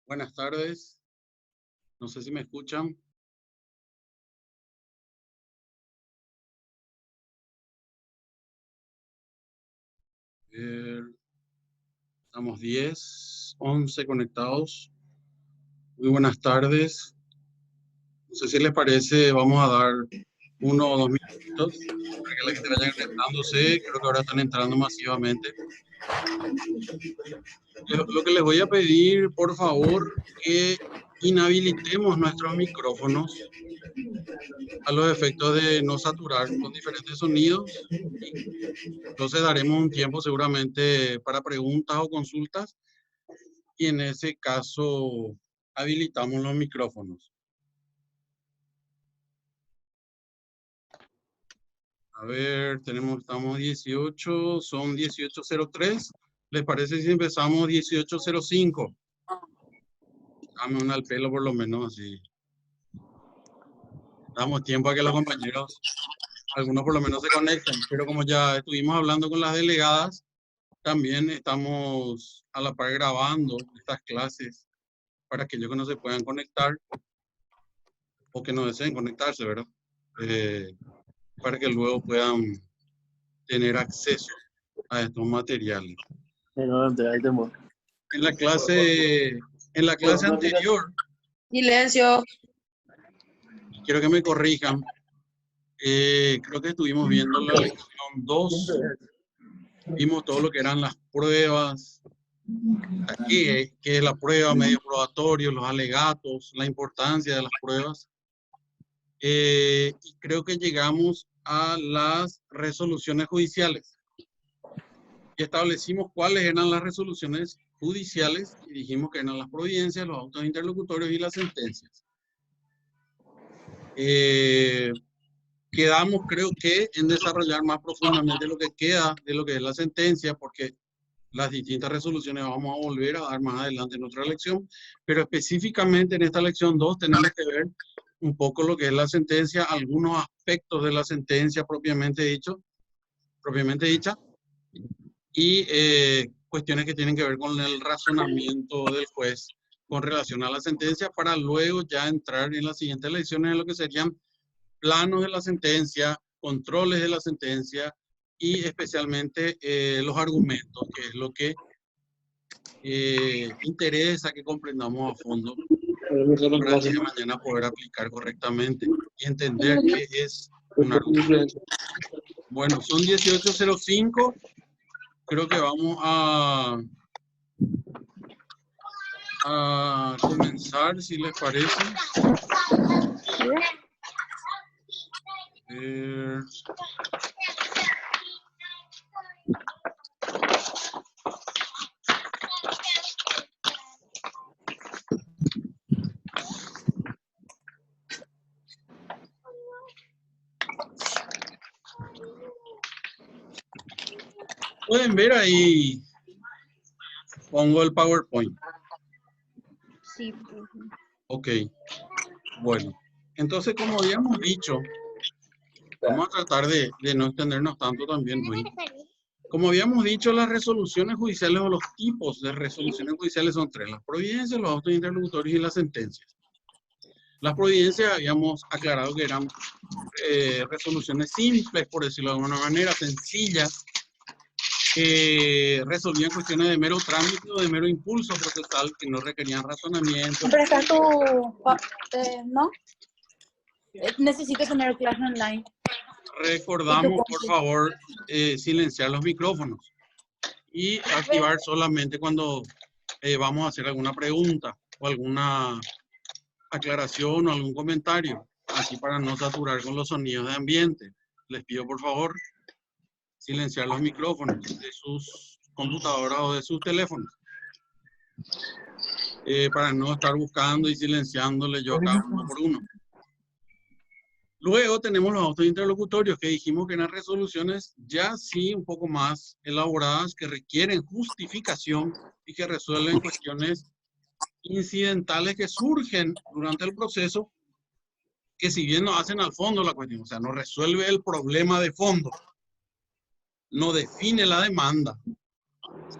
Buenas tardes. No sé si me escuchan. Estamos 10, 11 conectados. Muy buenas tardes. No sé si les parece, vamos a dar 1 o 2 minutos para que la gente vaya conectándose. Creo que ahora están entrando masivamente. Lo que les voy a pedir, por favor, que inhabilitemos nuestros micrófonos a los efectos de no saturar con diferentes sonidos. Entonces daremos un tiempo seguramente para preguntas o consultas y en ese caso habilitamos los micrófonos. A ver, estamos 18, son 18:03. ¿Les parece si empezamos 18:05? Dame una al pelo por lo menos, así. Damos tiempo a que los compañeros, algunos por lo menos se conecten. Pero como ya estuvimos hablando con las delegadas, también estamos a la par grabando estas clases para aquellos que no se puedan conectar o que no deseen conectarse, ¿verdad? Para que luego puedan tener acceso a estos materiales. En la clase anterior, Silencio. quiero que me corrijan, creo que estuvimos viendo la lección 2, vimos todo lo que eran las pruebas, qué es la prueba, medios probatorios, los alegatos, la importancia de las pruebas, y creo que llegamos a las resoluciones judiciales. Y establecimos cuáles eran las resoluciones judiciales y dijimos que eran las providencias, los autos interlocutorios y las sentencias. Quedamos, creo que, en desarrollar más profundamente lo que queda de lo que es la sentencia, porque las distintas resoluciones vamos a volver a dar más adelante en otra lección, pero específicamente en esta lección 2 tenemos que ver un poco lo que es la sentencia, algunos aspectos de la sentencia propiamente dicha, y cuestiones que tienen que ver con el razonamiento del juez con relación a la sentencia, para luego ya entrar en las siguientes lecciones en lo que serían planos de la sentencia, controles de la sentencia y especialmente los argumentos, que es lo que interesa que comprendamos a fondo para el día de mañana poder aplicar correctamente y entender qué es un argumento. Bueno, son 18:05. Creo que vamos a comenzar, si les parece. Pueden ver ahí, pongo el PowerPoint. Sí. Ok, bueno, entonces como habíamos dicho, vamos a tratar de no extendernos tanto también hoy. Como habíamos dicho, las resoluciones judiciales o los tipos de resoluciones judiciales son 3, las providencias, los autos interlocutorios y las sentencias. Las providencias habíamos aclarado que eran resoluciones simples, por decirlo de alguna manera, sencillas, que resolvían cuestiones de mero trámite o de mero impulso procesal que no requerían razonamiento. Presta tu... ¿no? Necesito tener clase online. Recordamos, por favor, silenciar los micrófonos y activar solamente cuando vamos a hacer alguna pregunta o alguna aclaración o algún comentario, así para no saturar con los sonidos de ambiente. Les pido, por favor, silenciar los micrófonos de sus computadoras o de sus teléfonos, para no estar buscando y silenciándole yo acá uno por uno. Luego tenemos los autos interlocutorios, que dijimos que eran resoluciones ya sí un poco más elaboradas, que requieren justificación y que resuelven cuestiones incidentales que surgen durante el proceso, que si bien no hacen al fondo la cuestión, o sea, no resuelve el problema de fondo, no define la demanda,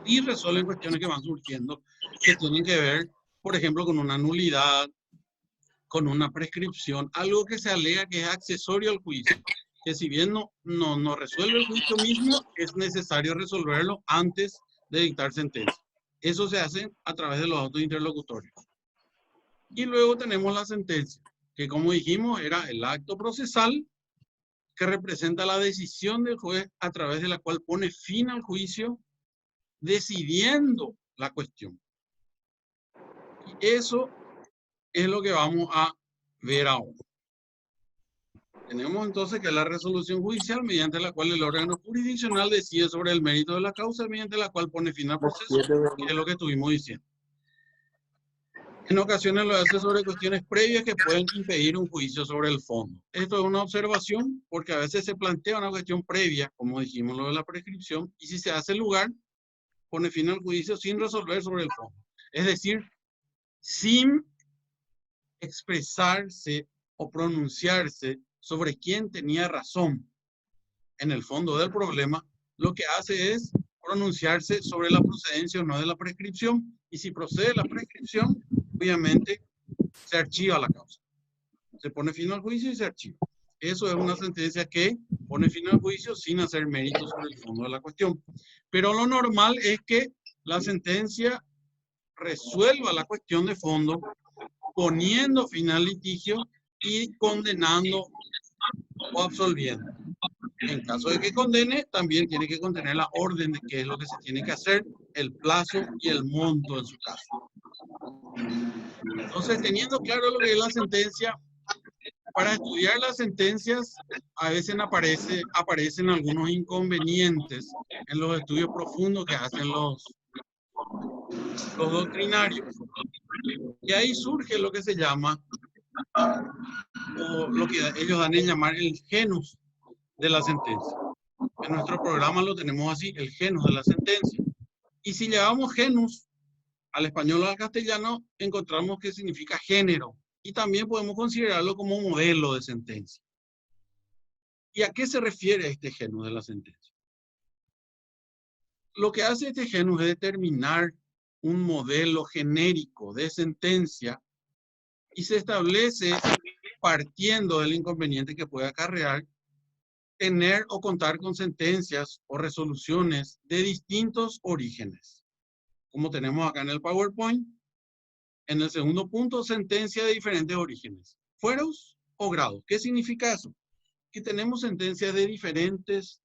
sí resuelven cuestiones que van surgiendo, que tienen que ver por ejemplo, con una nulidad, con una prescripción, algo que se alega que es accesorio al juicio, que si bien no resuelve el juicio mismo, es necesario resolverlo antes de dictar sentencia. Eso se hace a través de los autos interlocutorios. Y luego tenemos la sentencia, que como dijimos era el acto procesal que representa la decisión del juez a través de la cual pone fin al juicio, decidiendo la cuestión. Y eso es lo que vamos a ver ahora. Tenemos entonces que la resolución judicial mediante la cual el órgano jurisdiccional decide sobre el mérito de la causa, mediante la cual pone fin al proceso, que es lo que estuvimos diciendo. En ocasiones lo hace sobre cuestiones previas que pueden impedir un juicio sobre el fondo. Esto es una observación porque a veces se plantea una cuestión previa, como dijimos lo de la prescripción, y si se hace lugar, pone fin al juicio sin resolver sobre el fondo. Es decir, sin expresarse o pronunciarse sobre quién tenía razón en el fondo del problema, lo que hace es pronunciarse sobre la procedencia o no de la prescripción, y si procede la prescripción, obviamente se archiva la causa. Se pone fin al juicio y se archiva. Eso es una sentencia que pone fin al juicio sin hacer méritos sobre el fondo de la cuestión. Pero lo normal es que la sentencia resuelva la cuestión de fondo, poniendo fin al litigio y condenando o absolviendo. En caso de que condene, también tiene que contener la orden de qué es lo que se tiene que hacer, el plazo y el monto en su caso. Entonces, teniendo claro lo que es la sentencia, para estudiar las sentencias, a veces aparecen algunos inconvenientes en los estudios profundos que hacen los doctrinarios. Y ahí surge lo que se llama, o lo que ellos dan en llamar el genus de la sentencia. En nuestro programa lo tenemos así, el genus de la sentencia. Y si llevamos genus al español o al castellano, encontramos que significa género. Y también podemos considerarlo como modelo de sentencia. ¿Y a qué se refiere este genus de la sentencia? Lo que hace este genus es determinar un modelo genérico de sentencia y se establece partiendo del inconveniente que puede acarrear tener o contar con sentencias o resoluciones de distintos orígenes. Como tenemos acá en el PowerPoint, en el segundo punto, sentencia de diferentes orígenes, fueros o grados. ¿Qué significa eso? Que tenemos sentencias de diferentes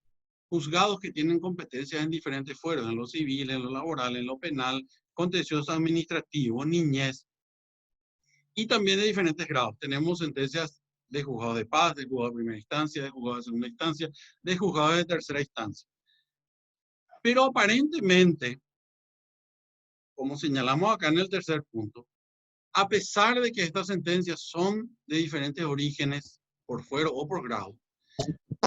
juzgados que tienen competencias en diferentes fueros, en lo civil, en lo laboral, en lo penal, contencioso administrativo, niñez, y también de diferentes grados. Tenemos sentencias de juzgado de paz, de juzgado de primera instancia, de juzgado de segunda instancia, de juzgado de tercera instancia. Pero aparentemente, como señalamos acá en el tercer punto, a pesar de que estas sentencias son de diferentes orígenes, por fuero o por grado,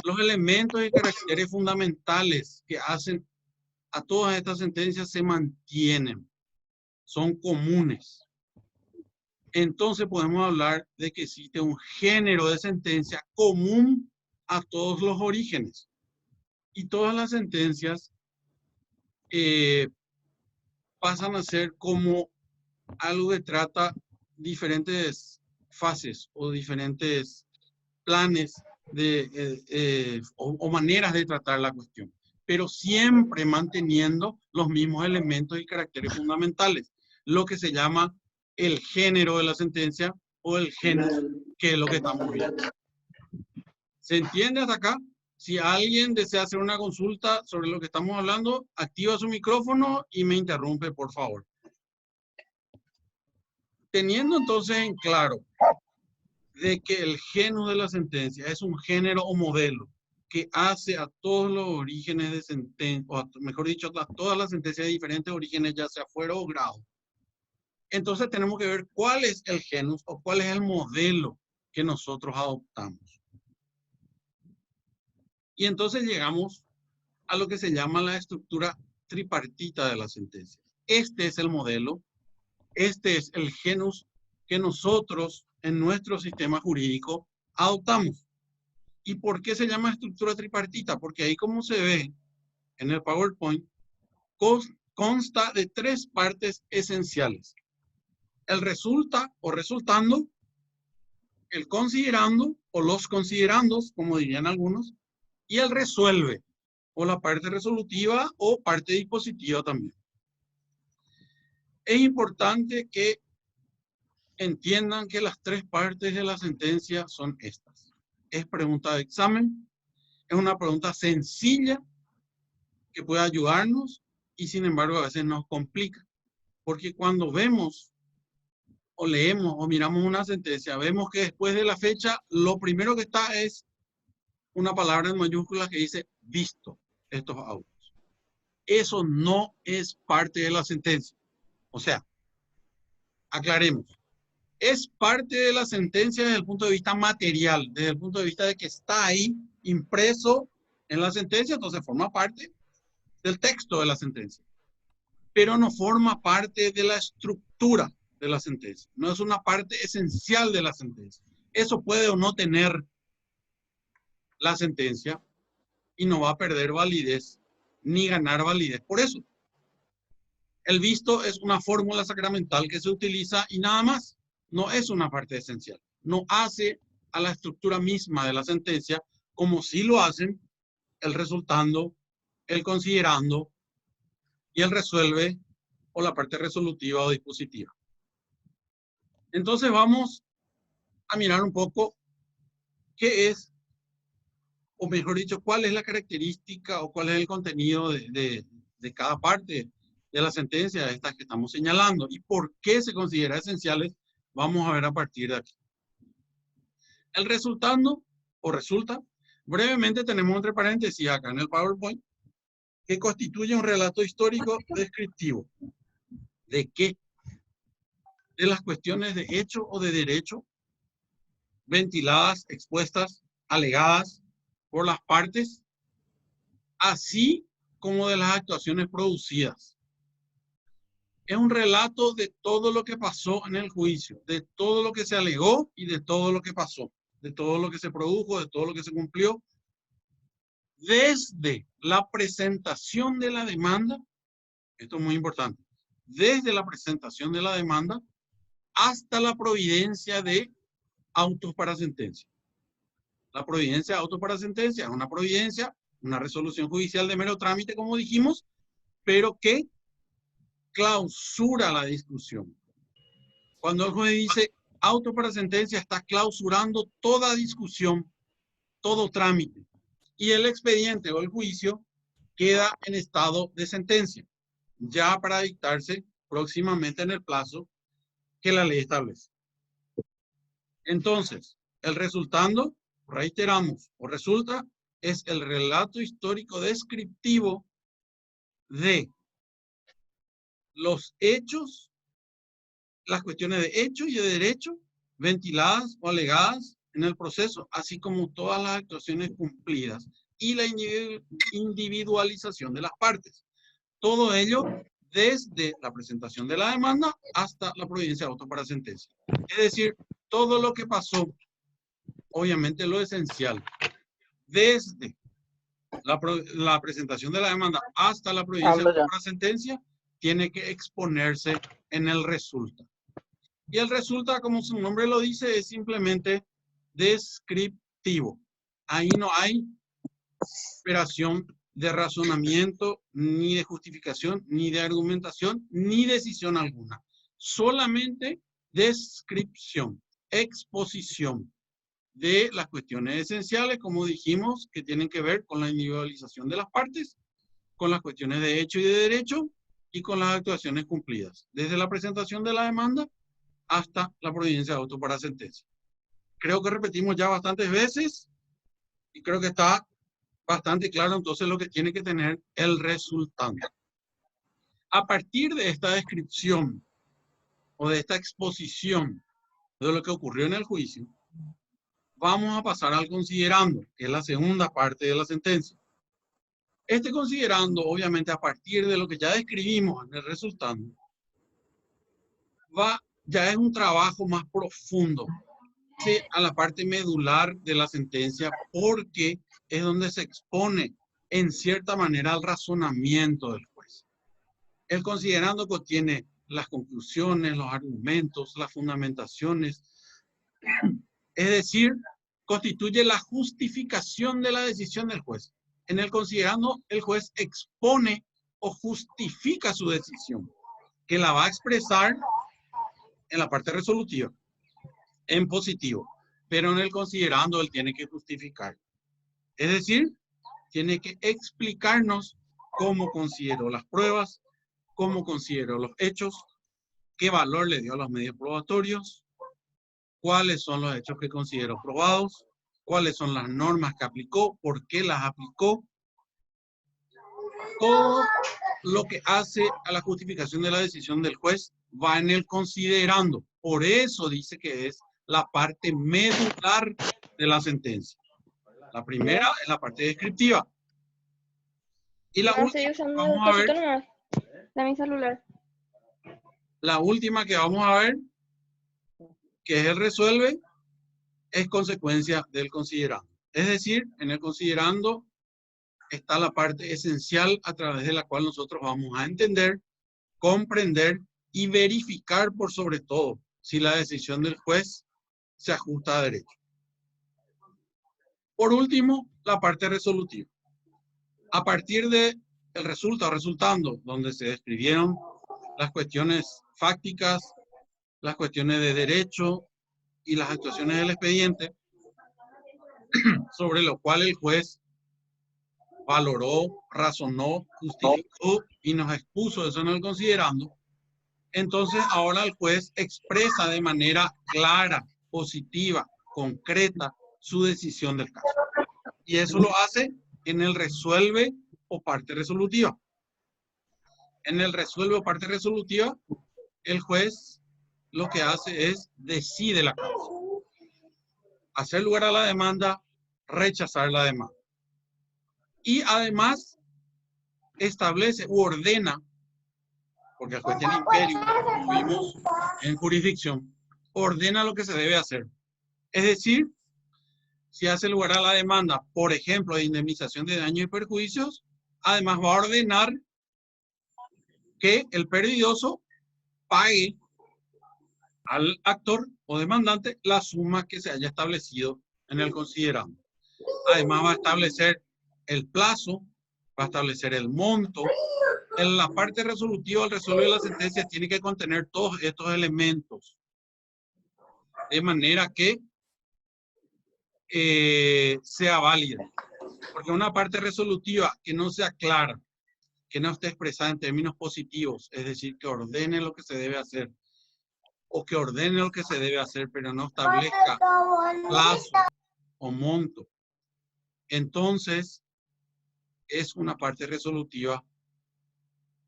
los elementos y caracteres fundamentales que hacen a todas estas sentencias se mantienen, son comunes. Entonces podemos hablar de que existe un género de sentencia común a todos los orígenes. Y todas las sentencias pasan a ser como algo que trata diferentes fases o diferentes planes o maneras de tratar la cuestión, pero siempre manteniendo los mismos elementos y caracteres fundamentales, lo que se llama el género de la sentencia o el genus, que es lo que estamos viendo. ¿Se entiende hasta acá? Si alguien desea hacer una consulta sobre lo que estamos hablando, activa su micrófono y me interrumpe, por favor. Teniendo entonces en claro de que el genus de la sentencia es un género o modelo que hace a todos los orígenes de sentencia, o mejor dicho, a todas las sentencias de diferentes orígenes, ya sea fuero o grado. Entonces tenemos que ver cuál es el genus o cuál es el modelo que nosotros adoptamos. Y entonces llegamos a lo que se llama la estructura tripartita de la sentencia. Este es el modelo, este es el genus que nosotros en nuestro sistema jurídico adoptamos. ¿Y por qué se llama estructura tripartita? Porque ahí, como se ve en el PowerPoint, consta de tres partes esenciales. el resulta o resultando, el considerando o los considerandos, como dirían algunos, y el resuelve, o la parte resolutiva o parte dispositiva también. Es importante que entiendan que las tres partes de la sentencia son estas. Es pregunta de examen, es una pregunta sencilla que puede ayudarnos y sin embargo a veces nos complica. Porque cuando vemos o leemos o miramos una sentencia, vemos que después de la fecha, lo primero que está es una palabra en mayúsculas que dice visto estos autos. Eso no es parte de la sentencia. O sea, aclaremos. Es parte de la sentencia desde el punto de vista material, desde el punto de vista de que está ahí impreso en la sentencia, entonces forma parte del texto de la sentencia. Pero no forma parte de la estructura de la sentencia. No es una parte esencial de la sentencia. Eso puede o no tener la sentencia y no va a perder validez ni ganar validez por eso. El visto es una fórmula sacramental que se utiliza y nada más. No es una parte esencial. No hace a la estructura misma de la sentencia como si lo hacen el resultando, el considerando y el resuelve o la parte resolutiva o dispositiva. Entonces vamos a mirar un poco qué es, o mejor dicho, cuál es la característica o cuál es el contenido de cada parte de la sentencia de estas que estamos señalando y por qué se considera esenciales. Vamos a ver a partir de aquí. El resultando o resulta, brevemente tenemos entre paréntesis acá en el PowerPoint, que constituye un relato histórico descriptivo. ¿De qué? De las cuestiones de hecho o de derecho, ventiladas, expuestas, alegadas por las partes, así como de las actuaciones producidas. Es un relato de todo lo que pasó en el juicio, de todo lo que se alegó y de todo lo que pasó, de todo lo que se produjo, de todo lo que se cumplió, desde la presentación de la demanda, esto es muy importante, desde la presentación de la demanda hasta la providencia de autos para sentencia. La providencia de autos para sentencia es una providencia, una resolución judicial de mero trámite, como dijimos, pero que clausura la discusión. Cuando el juez dice auto para sentencia, está clausurando toda discusión, todo trámite. Y el expediente o el juicio queda en estado de sentencia, ya para dictarse próximamente en el plazo que la ley establece. Entonces, el resultando, reiteramos, o resulta, es el relato histórico descriptivo de los hechos, las cuestiones de hecho y de derecho, ventiladas o alegadas en el proceso, así como todas las actuaciones cumplidas y la individualización de las partes. Todo ello desde la presentación de la demanda hasta la providencia de auto para sentencia. Es decir, todo lo que pasó, obviamente lo esencial, desde la presentación de la demanda hasta la providencia de auto para sentencia, tiene que exponerse en el resulta. Y el resulta, como su nombre lo dice, es simplemente descriptivo. Ahí no hay operación de razonamiento, ni de justificación, ni de argumentación, ni decisión alguna. Solamente descripción, exposición de las cuestiones esenciales, como dijimos, que tienen que ver con la individualización de las partes, con las cuestiones de hecho y de derecho, y con las actuaciones cumplidas, desde la presentación de la demanda hasta la providencia de auto para sentencia. Creo que repetimos ya bastantes veces, y creo que está bastante claro entonces lo que tiene que tener el resultante. A partir de esta descripción o de esta exposición de lo que ocurrió en el juicio, vamos a pasar al considerando, que es la segunda parte de la sentencia. Este considerando, obviamente, a partir de lo que ya describimos en el resultante, ya es un trabajo más profundo a la parte medular de la sentencia, porque es donde se expone en cierta manera el razonamiento del juez. El considerando contiene las conclusiones, los argumentos, las fundamentaciones. Es decir, constituye la justificación de la decisión del juez. En el considerando, el juez expone o justifica su decisión, que la va a expresar en la parte resolutiva, en positivo. Pero en el considerando, él tiene que justificar. Es decir, tiene que explicarnos cómo consideró las pruebas, cómo consideró los hechos, qué valor le dio a los medios probatorios, cuáles son los hechos que consideró probados, cuáles son las normas que aplicó, por qué las aplicó. Todo lo que hace a la justificación de la decisión del juez va en el considerando. Por eso dice que es la parte medular de la sentencia. La primera es la parte descriptiva. Y la última, vamos a ver, mi celular. La última que vamos a ver, que es el resuelve, es consecuencia del considerando. Es decir, en el considerando está la parte esencial a través de la cual nosotros vamos a entender, comprender y verificar por sobre todo si la decisión del juez se ajusta a derecho. Por último, la parte resolutiva. A partir de el resultando, donde se describieron las cuestiones fácticas, las cuestiones de derecho y las actuaciones del expediente, sobre lo cual el juez valoró, razonó, justificó y nos expuso eso en el considerando. Entonces ahora el juez expresa de manera clara, positiva, concreta su decisión del caso. Y eso lo hace en el resuelve o parte resolutiva. En el resuelve o parte resolutiva, el juez lo que hace es decide la causa. Hacer lugar a la demanda, rechazar la demanda. Y además establece u ordena, porque el juez tiene imperio, como vimos en jurisdicción, ordena lo que se debe hacer. Es decir, si hace lugar a la demanda, por ejemplo, de indemnización de daños y perjuicios, además va a ordenar que el perdidoso pague al actor o demandante la suma que se haya establecido en el considerando. Además va a establecer el plazo, va a establecer el monto. En la parte resolutiva, el resolver la sentencia tiene que contener todos estos elementos. De manera que sea válida. Porque una parte resolutiva que no sea clara, que no esté expresada en términos positivos, es decir, que ordene lo que se debe hacer, o que ordene lo que se debe hacer, pero no establezca plazo o monto, entonces es una parte resolutiva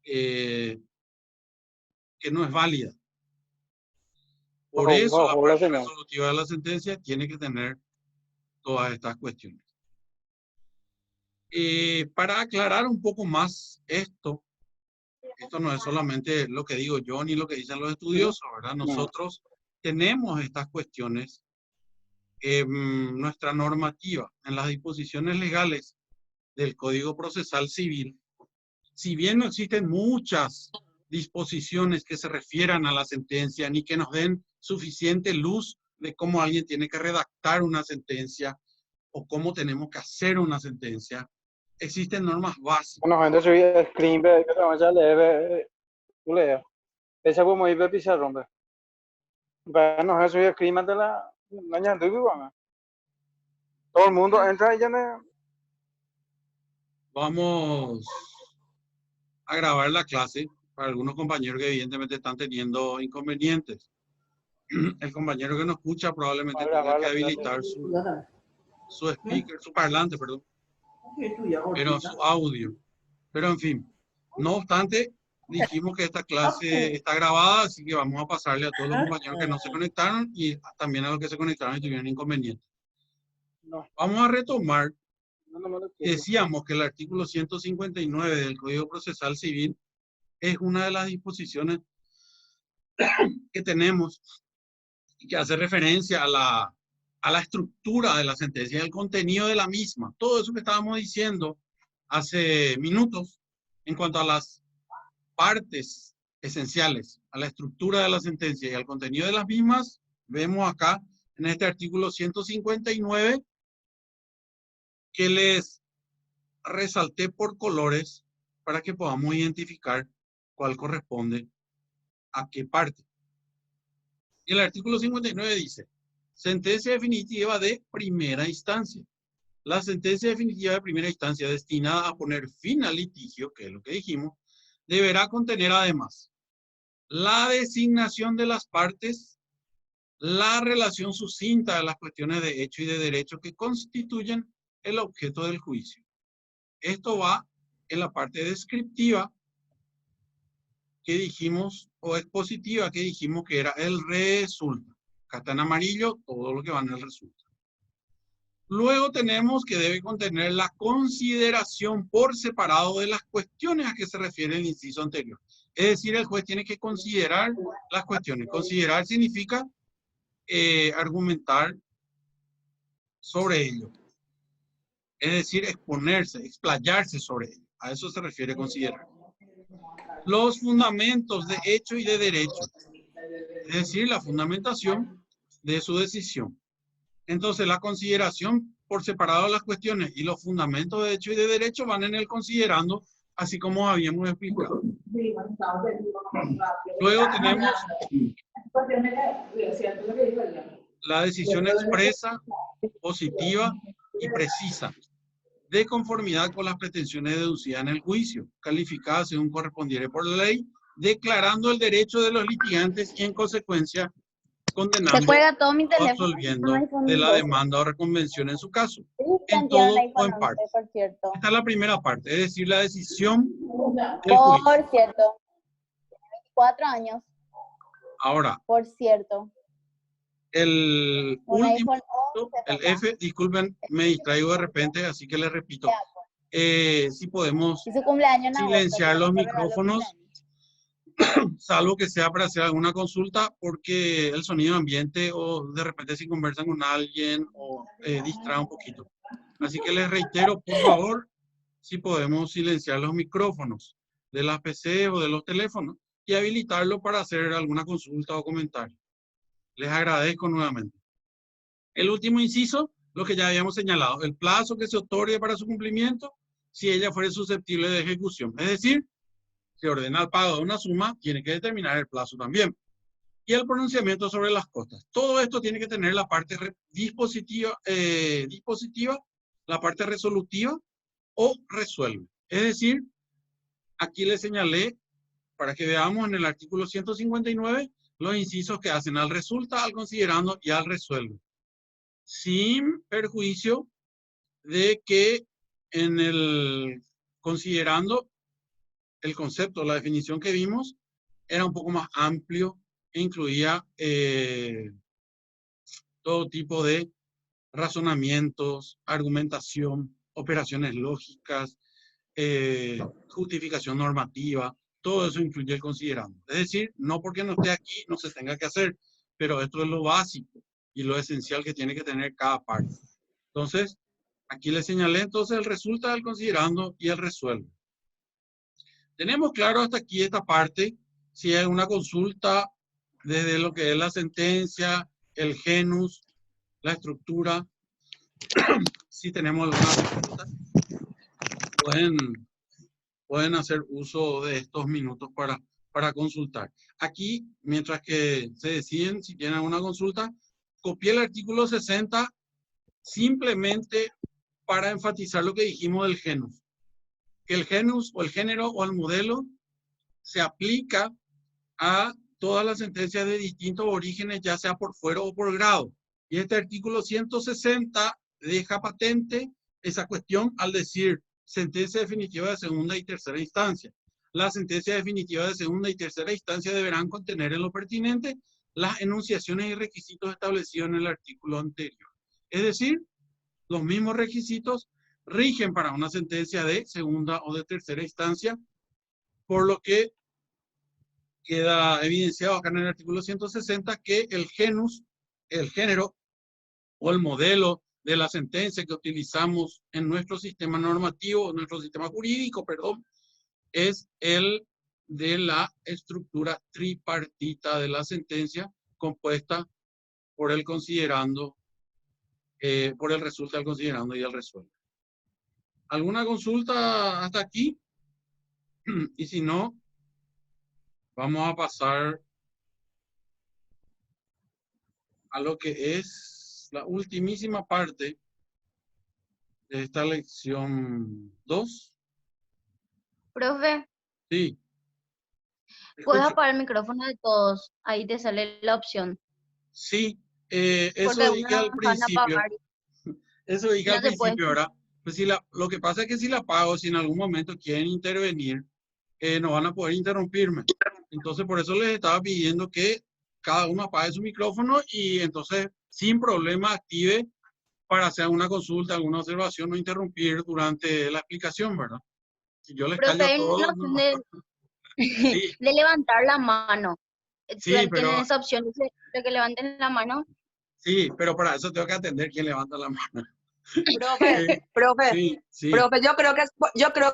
que no es válida. Por eso la parte resolutiva de la sentencia tiene que tener todas estas cuestiones. Para aclarar un poco más esto no es solamente lo que digo yo ni lo que dicen los estudiosos, ¿verdad? Nosotros tenemos estas cuestiones en nuestra normativa, en las disposiciones legales del Código Procesal Civil. Si bien no existen muchas disposiciones que se refieran a la sentencia, ni que nos den suficiente luz de cómo alguien tiene que redactar una sentencia o cómo tenemos que hacer una sentencia, existen normas básicas. Bueno, gente, soy screen, que te vamos a leer, tú lees. Esa como ir a pizarrón, bueno, eso soy screen de la mañana, todo el mundo entra y ya me... Vamos a grabar la clase para algunos compañeros que evidentemente están teniendo inconvenientes. El compañero que no escucha probablemente tenga que habilitar su speaker, su parlante, perdón, pero su audio. Pero en fin, no obstante, dijimos que esta clase está grabada, así que vamos a pasarle a todos los compañeros que no se conectaron y también a los que se conectaron y tuvieron inconvenientes. Vamos a retomar. Decíamos que el artículo 159 del Código Procesal Civil es una de las disposiciones que tenemos y que hace referencia a la estructura de la sentencia y al contenido de la misma. Todo eso que estábamos diciendo hace minutos en cuanto a las partes esenciales a la estructura de la sentencia y al contenido de las mismas, vemos acá en este artículo 159 que les resalté por colores para que podamos identificar cuál corresponde a qué parte. El artículo 59 dice, sentencia definitiva de primera instancia. La sentencia definitiva de primera instancia destinada a poner fin al litigio, que es lo que dijimos, deberá contener además la designación de las partes, la relación sucinta de las cuestiones de hecho y de derecho que constituyen el objeto del juicio. Esto va en la parte descriptiva que dijimos, o expositiva que dijimos que era el resulta. Acá está en amarillo todo lo que va en el resulta. Luego tenemos que debe contener la consideración por separado de las cuestiones a que se refiere el inciso anterior. Es decir, el juez tiene que considerar las cuestiones. Considerar significa argumentar sobre ello. Es decir, exponerse, explayarse sobre ello. A eso se refiere considerar. Los fundamentos de hecho y de derecho. Es decir, la fundamentación de su decisión. Entonces, la consideración por separado de las cuestiones y los fundamentos de hecho y de derecho van en el considerando, así como habíamos explicado. Luego tenemos la decisión expresa, positiva y precisa, de conformidad con las pretensiones deducidas en el juicio, calificadas según correspondiere por la ley, declarando el derecho de los litigantes y en consecuencia condenando o absolviendo de la demanda o reconvención en su caso, en todo o en parte. Esta es la primera parte, es decir, la decisión del juicio. Por cierto, 4 años. Ahora, Por cierto. el último, el F, disculpen, me distraigo de repente, así que les repito. Si podemos silenciar los micrófonos, salvo que sea para hacer alguna consulta, porque el sonido ambiente o de repente si conversan con alguien o distrae un poquito. Así que les reitero, por favor, si podemos silenciar los micrófonos de las PC o de los teléfonos y habilitarlo para hacer alguna consulta o comentario. Les agradezco nuevamente. El último inciso, lo que ya habíamos señalado, el plazo que se otorgue para su cumplimiento si ella fuere susceptible de ejecución. Es decir, se ordena el pago de una suma, tiene que determinar el plazo también. Y el pronunciamiento sobre las costas. Todo esto tiene que tener la parte dispositiva, la parte resolutiva o resuelve. Es decir, aquí le señalé, para que veamos en el artículo 159, los incisos que hacen al resulta, al considerando y al resuelve. Sin perjuicio de que en el considerando el concepto, la definición que vimos, era un poco más amplio e incluía todo tipo de razonamientos, argumentación, operaciones lógicas, justificación normativa, todo eso incluye el considerando. Es decir, no porque no esté aquí no se tenga que hacer, pero esto es lo básico y lo esencial que tiene que tener cada parte. Entonces, aquí le señalé entonces el resulta del considerando y el resuelve. Tenemos claro hasta aquí esta parte, si hay una consulta desde lo que es la sentencia, el genus, la estructura. Si tenemos alguna pregunta, pueden hacer uso de estos minutos para consultar. Aquí, mientras que se deciden si tienen alguna consulta, copié el artículo 60 simplemente para enfatizar lo que dijimos del genus. Que el genus o el género o el modelo se aplica a todas las sentencias de distintos orígenes, ya sea por fuero o por grado. Y este artículo 160 deja patente esa cuestión al decir sentencia definitiva de segunda y tercera instancia. La sentencia definitiva de segunda y tercera instancia deberán contener en lo pertinente las enunciaciones y requisitos establecidos en el artículo anterior. Es decir, los mismos requisitos rigen para una sentencia de segunda o de tercera instancia, por lo que queda evidenciado acá en el artículo 160 que el genus, el género o el modelo de la sentencia que utilizamos en nuestro sistema normativo, nuestro sistema jurídico, perdón, es el de la estructura tripartita de la sentencia compuesta por el considerando, por el resulta, el considerando y el resuelve. ¿Alguna consulta hasta aquí? Y si no, vamos a pasar a lo que es la ultimísima parte de esta lección 2. Profe, Sí. ¿puedes Escucho. apagar el micrófono de todos? Ahí te sale la opción. Sí, Porque eso uno dije no al van a principio. apagar Eso dije y al no se puede. principio, ¿verdad? Pues si lo que pasa es que si la apago, si en algún momento quieren intervenir, no van a poder interrumpirme. Entonces, por eso les estaba pidiendo que cada uno apague su micrófono y entonces, sin problema, active para hacer alguna consulta, alguna observación o interrumpir durante la explicación, ¿verdad? Si yo les Profe, callo a hay una todos, opción no. Sí, de levantar la mano. sí, Tienen pero, esa opción de que levanten la mano. sí, pero para eso tengo que atender quién levanta la mano. Profe, profe, Sí, sí. profe, yo creo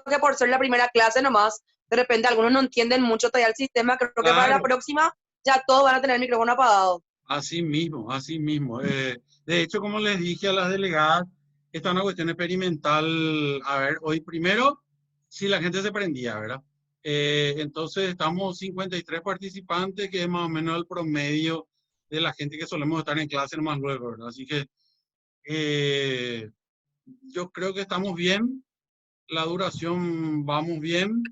que por ser la primera clase nomás, de repente algunos no entienden mucho todavía el sistema, creo que para la Claro, próxima ya todos van a tener el micrófono apagado. así mismo, así mismo. De hecho, como les dije a las delegadas, esta es una cuestión experimental. A ver, hoy primero, si la gente se prendía, ¿verdad? Entonces, estamos 53 participantes, que es más o menos el promedio de la gente que solemos estar en clase más luego, ¿verdad? Así que yo creo que estamos bien, la duración vamos bien.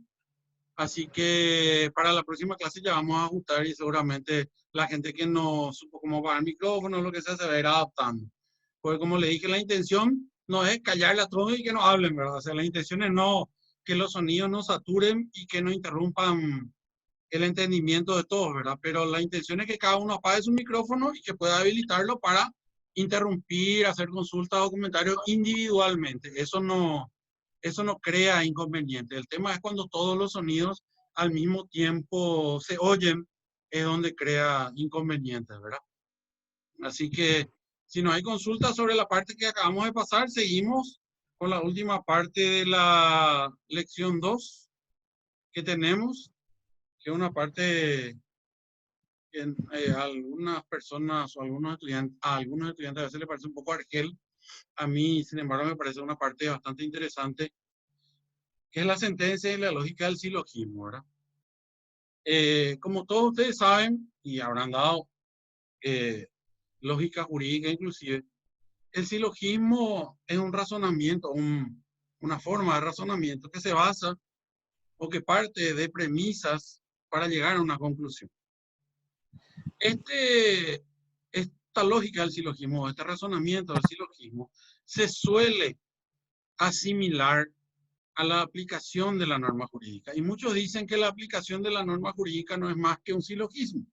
Así que para la próxima clase ya vamos a ajustar y seguramente la gente que no supo cómo pagar el micrófono, lo que sea, se va a ir adaptando. Porque como le dije, la intención no es callarle a todos y que no hablen, ¿verdad? O sea, la intención es no que los sonidos no saturen y que no interrumpan el entendimiento de todos, ¿verdad? Pero la intención es que cada uno apague su micrófono y que pueda habilitarlo para interrumpir, hacer consultas o comentarios individualmente. Eso no crea inconveniente. El tema es cuando todos los sonidos al mismo tiempo se oyen, es donde crea inconvenientes, ¿verdad? Así que si no hay consultas sobre la parte que acabamos de pasar, seguimos con la última parte de la lección 2 que tenemos, que es una parte que a algunas personas o a algunos estudiantes a veces les parece un poco argel. A mí, sin embargo, me parece una parte bastante interesante, que es la sentencia y la lógica del silogismo, ¿verdad? Como todos ustedes saben, y habrán dado lógica jurídica inclusive, el silogismo es un razonamiento, una forma de razonamiento que se basa o que parte de premisas para llegar a una conclusión. Esta lógica del silogismo, este razonamiento del silogismo, se suele asimilar a la aplicación de la norma jurídica. Y muchos dicen que la aplicación de la norma jurídica no es más que un silogismo.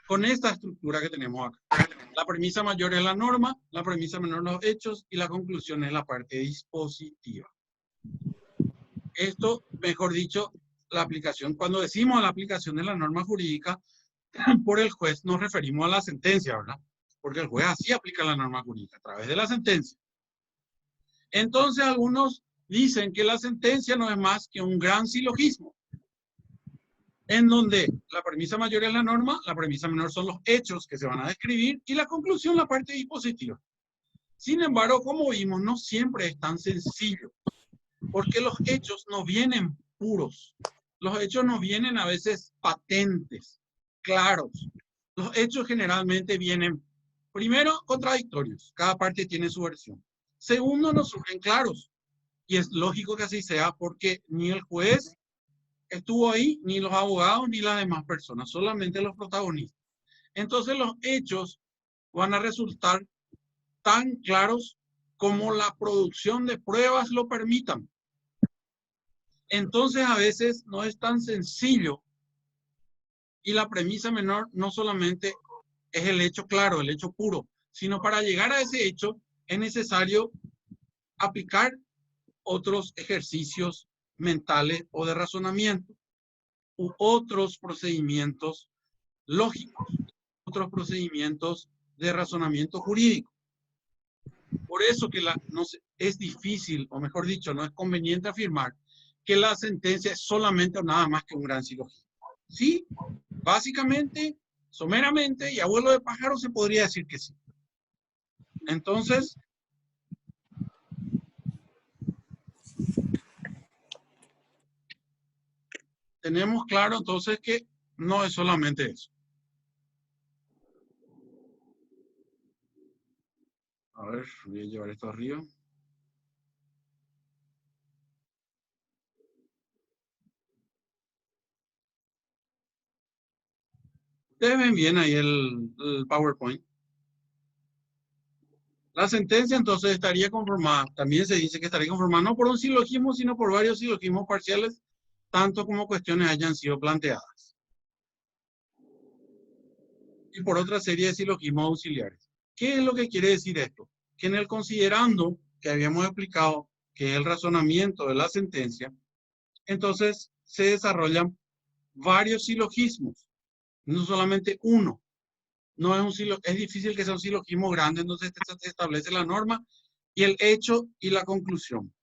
Con esta estructura que tenemos acá. La premisa mayor es la norma, la premisa menor los hechos y la conclusión es la parte dispositiva. Esto, mejor dicho, la aplicación, cuando decimos la aplicación de la norma jurídica, por el juez nos referimos a la sentencia, ¿verdad? Porque el juez así aplica la norma jurídica, a través de la sentencia. Entonces, algunos dicen que la sentencia no es más que un gran silogismo, en donde la premisa mayor es la norma, la premisa menor son los hechos que se van a describir y la conclusión la parte dispositiva. Sin embargo, como vimos, no siempre es tan sencillo, porque los hechos no vienen puros. Los hechos no vienen a veces patentes, claros. Los hechos generalmente vienen, primero, contradictorios. Cada parte tiene su versión. Segundo, no surgen claros. Y es lógico que así sea porque ni el juez estuvo ahí, ni los abogados, ni las demás personas, solamente los protagonistas. Entonces los hechos van a resultar tan claros como la producción de pruebas lo permitan. Entonces a veces no es tan sencillo y la premisa menor no solamente es el hecho claro, el hecho puro, sino para llegar a ese hecho es necesario aplicar otros ejercicios mentales o de razonamiento u otros procedimientos lógicos, otros procedimientos de razonamiento jurídico. Por eso que es difícil, o mejor dicho, no es conveniente afirmar que la sentencia es solamente o nada más que un gran silogismo. Sí, básicamente, someramente y abuelo de pájaro se podría decir que sí. Entonces, tenemos claro entonces que no es solamente eso. A ver, voy a llevar esto arriba. Ustedes ven bien ahí el PowerPoint. La sentencia entonces estaría conformada, también se dice que estaría conformada no por un silogismo, sino por varios silogismos parciales, tanto como cuestiones hayan sido planteadas. Y por otra serie de silogismos auxiliares. ¿Qué es lo que quiere decir esto? Que en el considerando que habíamos explicado, que es el razonamiento de la sentencia, entonces se desarrollan varios silogismos, no solamente uno. No es un silogismo, es difícil que sea un silogismo grande, entonces se establece la norma y el hecho y la conclusión.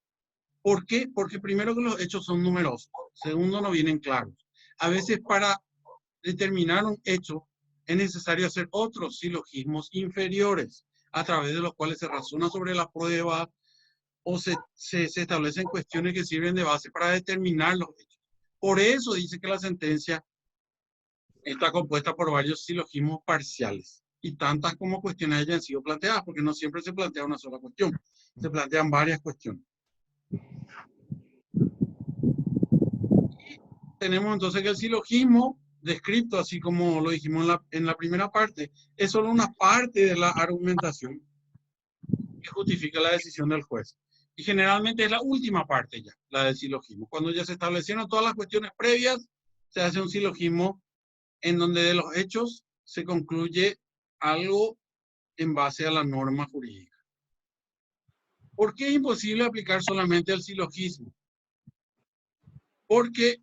¿Por qué? Porque primero que los hechos son numerosos, segundo no vienen claros. A veces para determinar un hecho es necesario hacer otros silogismos inferiores, a través de los cuales se razona sobre la prueba o se establecen cuestiones que sirven de base para determinar los hechos. Por eso dice que la sentencia está compuesta por varios silogismos parciales y tantas como cuestiones hayan sido planteadas, porque no siempre se plantea una sola cuestión, se plantean varias cuestiones. Y tenemos entonces que el silogismo descrito, así como lo dijimos en la primera parte, es solo una parte de la argumentación que justifica la decisión del juez. Y generalmente es la última parte ya, la del silogismo. Cuando ya se establecieron todas las cuestiones previas, se hace un silogismo en donde de los hechos se concluye algo en base a la norma jurídica. ¿Por qué es imposible aplicar solamente el silogismo? Porque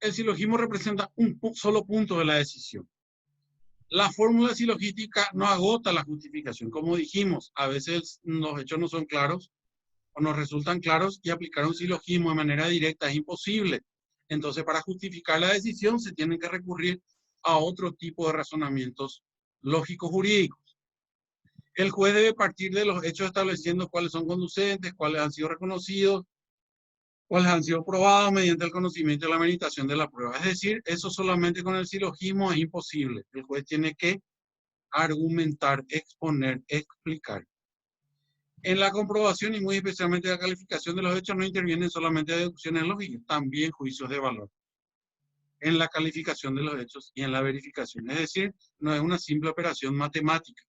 el silogismo representa un solo punto de la decisión. La fórmula silogística no agota la justificación. Como dijimos, a veces los hechos no son claros o no resultan claros y aplicar un silogismo de manera directa es imposible. Entonces, para justificar la decisión se tiene que recurrir a otro tipo de razonamientos lógicos jurídicos. El juez debe partir de los hechos estableciendo cuáles son conducentes, cuáles han sido reconocidos, cuáles han sido probados mediante el conocimiento y la meditación de la prueba. Es decir, eso solamente con el silogismo es imposible. El juez tiene que argumentar, exponer, explicar. En la comprobación y muy especialmente la calificación de los hechos no intervienen solamente deducciones lógicas, también juicios de valor. En la calificación de los hechos y en la verificación. Es decir, no es una simple operación matemática.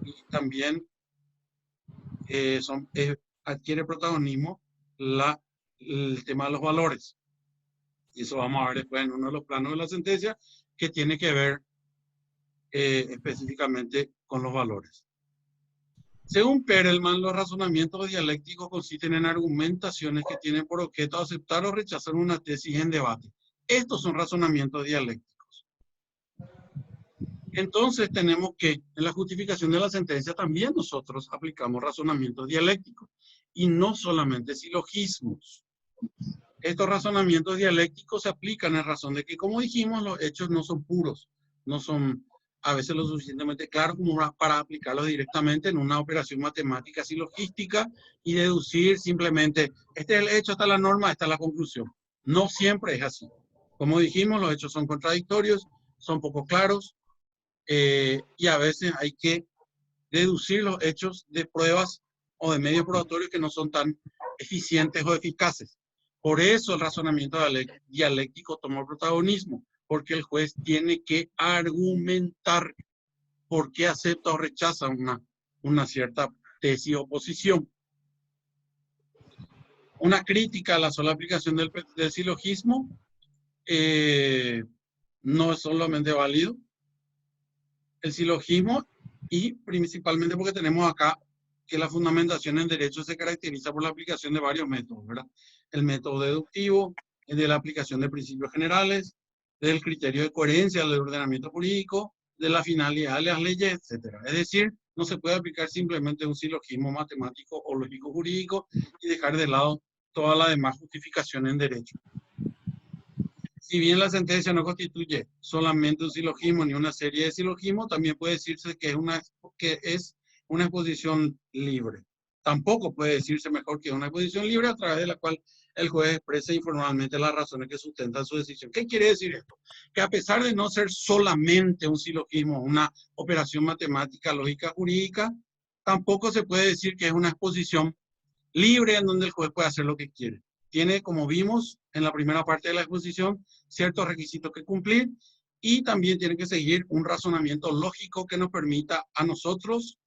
Y también adquiere protagonismo el tema de los valores. Y eso vamos a ver después en uno de los planos de la sentencia, que tiene que ver específicamente con los valores. Según Perelman, los razonamientos dialécticos consisten en argumentaciones que tienen por objeto aceptar o rechazar una tesis en debate. Estos son razonamientos dialécticos. Entonces tenemos que en la justificación de la sentencia también nosotros aplicamos razonamientos dialécticos y no solamente silogismos. Estos razonamientos dialécticos se aplican en razón de que, como dijimos, los hechos no son puros, no son a veces lo suficientemente claros como para aplicarlos directamente en una operación matemática silogística y deducir simplemente, este es el hecho, esta es la norma, esta es la conclusión. No siempre es así. Como dijimos, los hechos son contradictorios, son poco claros, y a veces hay que deducir los hechos de pruebas o de medios probatorios que no son tan eficientes o eficaces. Por eso el razonamiento dialéctico toma el protagonismo, porque el juez tiene que argumentar por qué acepta o rechaza una cierta tesis o posición. Una crítica a la sola aplicación del silogismo no es solamente válido. El silogismo, y principalmente porque tenemos acá que la fundamentación en derecho se caracteriza por la aplicación de varios métodos, ¿verdad? El método deductivo, el de la aplicación de principios generales, del criterio de coherencia del ordenamiento jurídico, de la finalidad de las leyes, etc. Es decir, no se puede aplicar simplemente un silogismo matemático o lógico jurídico y dejar de lado toda la demás justificación en derecho. Si bien la sentencia no constituye solamente un silogismo ni una serie de silogismos, también puede decirse que es una exposición libre. Tampoco puede decirse mejor que una exposición libre a través de la cual el juez expresa informalmente las razones que sustentan su decisión. ¿Qué quiere decir esto? Que a pesar de no ser solamente un silogismo, una operación matemática, lógica, jurídica, tampoco se puede decir que es una exposición libre en donde el juez puede hacer lo que quiere. Tiene, como vimos en la primera parte de la exposición, ciertos requisitos que cumplir y también tiene que seguir un razonamiento lógico que nos permita a nosotros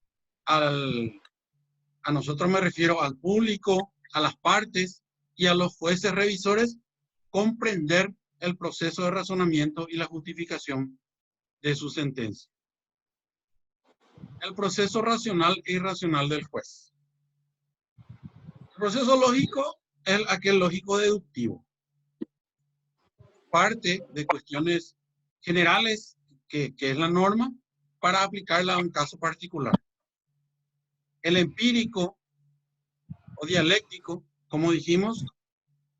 me refiero al público, a las partes y a los jueces revisores, comprender el proceso de razonamiento y la justificación de su sentencia. El proceso racional e irracional del juez. El proceso lógico es aquel lógico deductivo. Parte de cuestiones generales, que es la norma, para aplicarla a un caso particular. El empírico o dialéctico, como dijimos,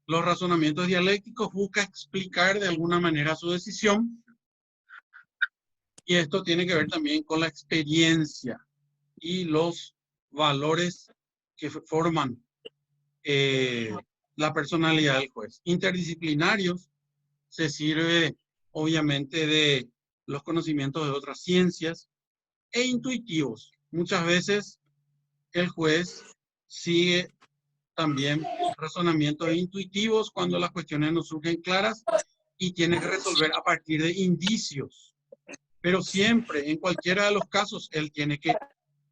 los razonamientos dialécticos buscan explicar de alguna manera su decisión, y esto tiene que ver también con la experiencia y los valores que forman la personalidad del juez. Interdisciplinarios se sirve obviamente de los conocimientos de otras ciencias, e intuitivos. Muchas veces el juez sigue también razonamientos intuitivos cuando las cuestiones no surgen claras y tiene que resolver a partir de indicios. Pero siempre, en cualquiera de los casos, él tiene que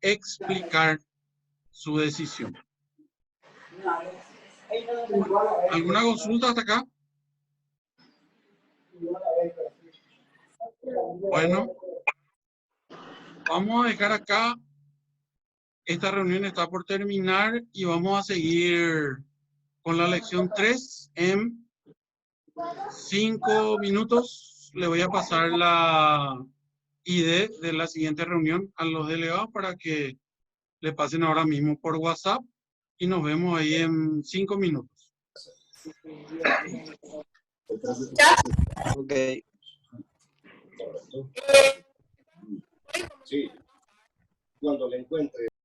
explicar su decisión. ¿Alguna consulta hasta acá? Bueno, vamos a dejar acá. Esta reunión está por terminar y vamos a seguir con la lección 3 en 5 minutos. Le voy a pasar la ID de la siguiente reunión a los delegados para que le pasen ahora mismo por WhatsApp y nos vemos ahí en 5 minutos. Ok. Sí, cuando le encuentre.